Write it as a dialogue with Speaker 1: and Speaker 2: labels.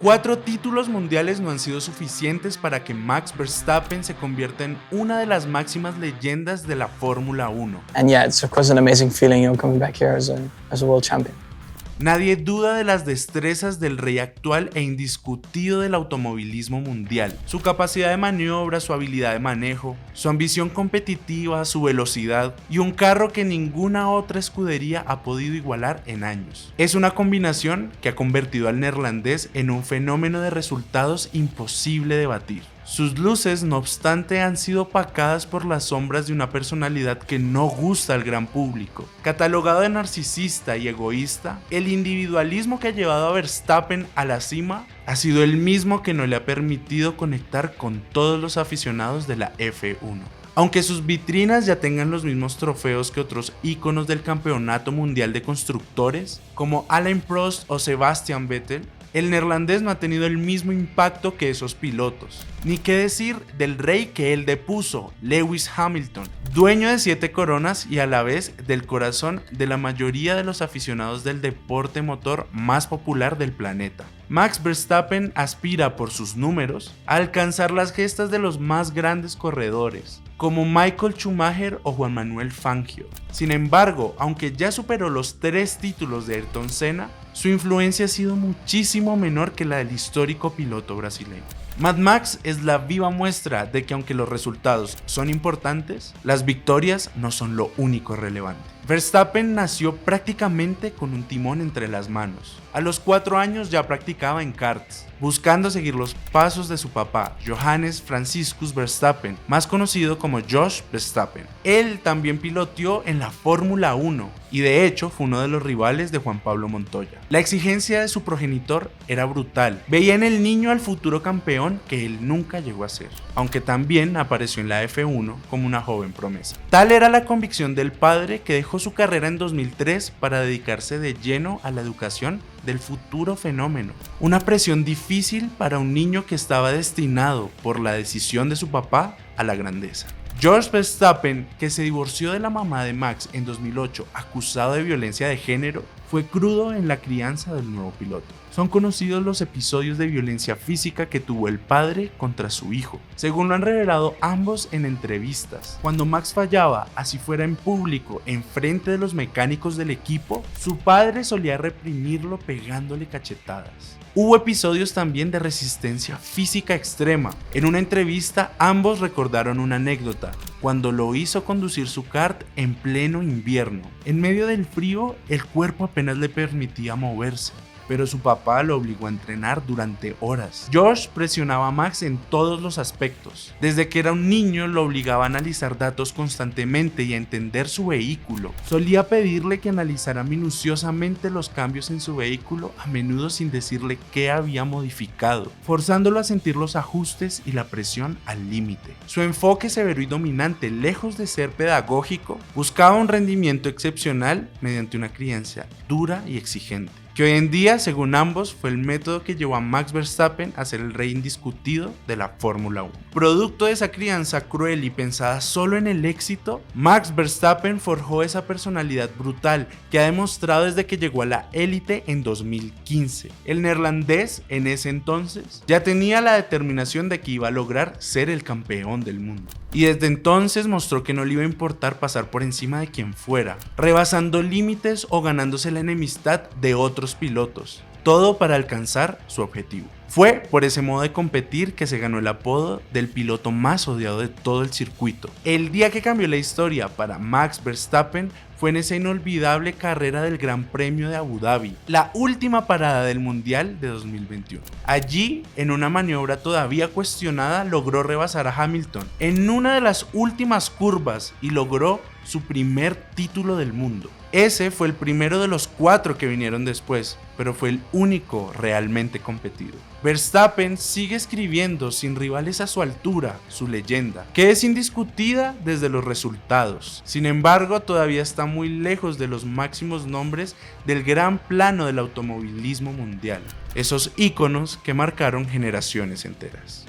Speaker 1: 4 títulos mundiales no han sido suficientes para que Max Verstappen se convierta en una de las máximas leyendas de la Fórmula 1.
Speaker 2: And yeah, it's of course an amazing feeling, coming back here as a world champion.
Speaker 1: Nadie duda de las destrezas del rey actual e indiscutido del automovilismo mundial. Su capacidad de maniobra, su habilidad de manejo, su ambición competitiva, su velocidad y un carro que ninguna otra escudería ha podido igualar en años. Es una combinación que ha convertido al neerlandés en un fenómeno de resultados imposible de batir. Sus luces, no obstante, han sido opacadas por las sombras de una personalidad que no gusta al gran público. Catalogado de narcisista y egoísta, el individualismo que ha llevado a Verstappen a la cima ha sido el mismo que no le ha permitido conectar con todos los aficionados de la F1. Aunque sus vitrinas ya tengan los mismos trofeos que otros íconos del campeonato mundial de constructores, como Alain Prost o Sebastian Vettel, el neerlandés no ha tenido el mismo impacto que esos pilotos. Ni qué decir del rey que él depuso, Lewis Hamilton, dueño de 7 coronas y a la vez del corazón de la mayoría de los aficionados del deporte motor más popular del planeta. Max Verstappen aspira por sus números a alcanzar las gestas de los más grandes corredores, como Michael Schumacher o Juan Manuel Fangio. Sin embargo, aunque ya superó los 3 títulos de Ayrton Senna, su influencia ha sido muchísimo menor que la del histórico piloto brasileño. Mad Max es la viva muestra de que aunque los resultados son importantes, las victorias no son lo único relevante. Verstappen nació prácticamente con un timón entre las manos. A los 4 años ya practicaba en karts, buscando seguir los pasos de su papá, Johannes Franciscus Verstappen, más conocido como Jos Verstappen. Él también piloteó en la Fórmula 1 y de hecho fue uno de los rivales de Juan Pablo Montoya. La exigencia de su progenitor era brutal. Veía en el niño al futuro campeón que él nunca llegó a ser, aunque también apareció en la F1 como una joven promesa. Tal era la convicción del padre que dejó su carrera en 2003 para dedicarse de lleno a la educación del futuro fenómeno. Una presión difícil para un niño que estaba destinado por la decisión de su papá a la grandeza. Jos Verstappen, que se divorció de la mamá de Max en 2008 acusado de violencia de género, fue crudo en la crianza del nuevo piloto. Son conocidos los episodios de violencia física que tuvo el padre contra su hijo, según lo han revelado ambos en entrevistas. Cuando Max fallaba, así fuera en público, en frente de los mecánicos del equipo, su padre solía reprimirlo pegándole cachetadas. Hubo episodios también de resistencia física extrema. En una entrevista, ambos recordaron una anécdota, cuando lo hizo conducir su kart en pleno invierno. En medio del frío, el cuerpo apenas le permitía moverse, pero su papá lo obligó a entrenar durante horas. Jos presionaba a Max en todos los aspectos. Desde que era un niño lo obligaba a analizar datos constantemente y a entender su vehículo. Solía pedirle que analizara minuciosamente los cambios en su vehículo, a menudo sin decirle qué había modificado, forzándolo a sentir los ajustes y la presión al límite. Su enfoque severo y dominante, lejos de ser pedagógico, buscaba un rendimiento excepcional mediante una crianza dura y exigente, que hoy en día, según ambos, fue el método que llevó a Max Verstappen a ser el rey indiscutido de la Fórmula 1. Producto de esa crianza cruel y pensada solo en el éxito, Max Verstappen forjó esa personalidad brutal que ha demostrado desde que llegó a la élite en 2015. El neerlandés, en ese entonces, ya tenía la determinación de que iba a lograr ser el campeón del mundo. Y desde entonces mostró que no le iba a importar pasar por encima de quien fuera, rebasando límites o ganándose la enemistad de otros pilotos, todo para alcanzar su objetivo. Fue por ese modo de competir que se ganó el apodo del piloto más odiado de todo el circuito. El día que cambió la historia para Max Verstappen fue en esa inolvidable carrera del Gran Premio de Abu Dhabi, la última parada del Mundial de 2021. Allí, en una maniobra todavía cuestionada, logró rebasar a Hamilton en una de las últimas curvas y logró su primer título del mundo. Ese fue el primero de los 4 que vinieron después, pero fue el único realmente competido. Verstappen sigue escribiendo sin rivales a su altura su leyenda, que es indiscutida desde los resultados. Sin embargo, todavía está muy lejos de los máximos nombres del gran plano del automovilismo mundial, esos íconos que marcaron generaciones enteras.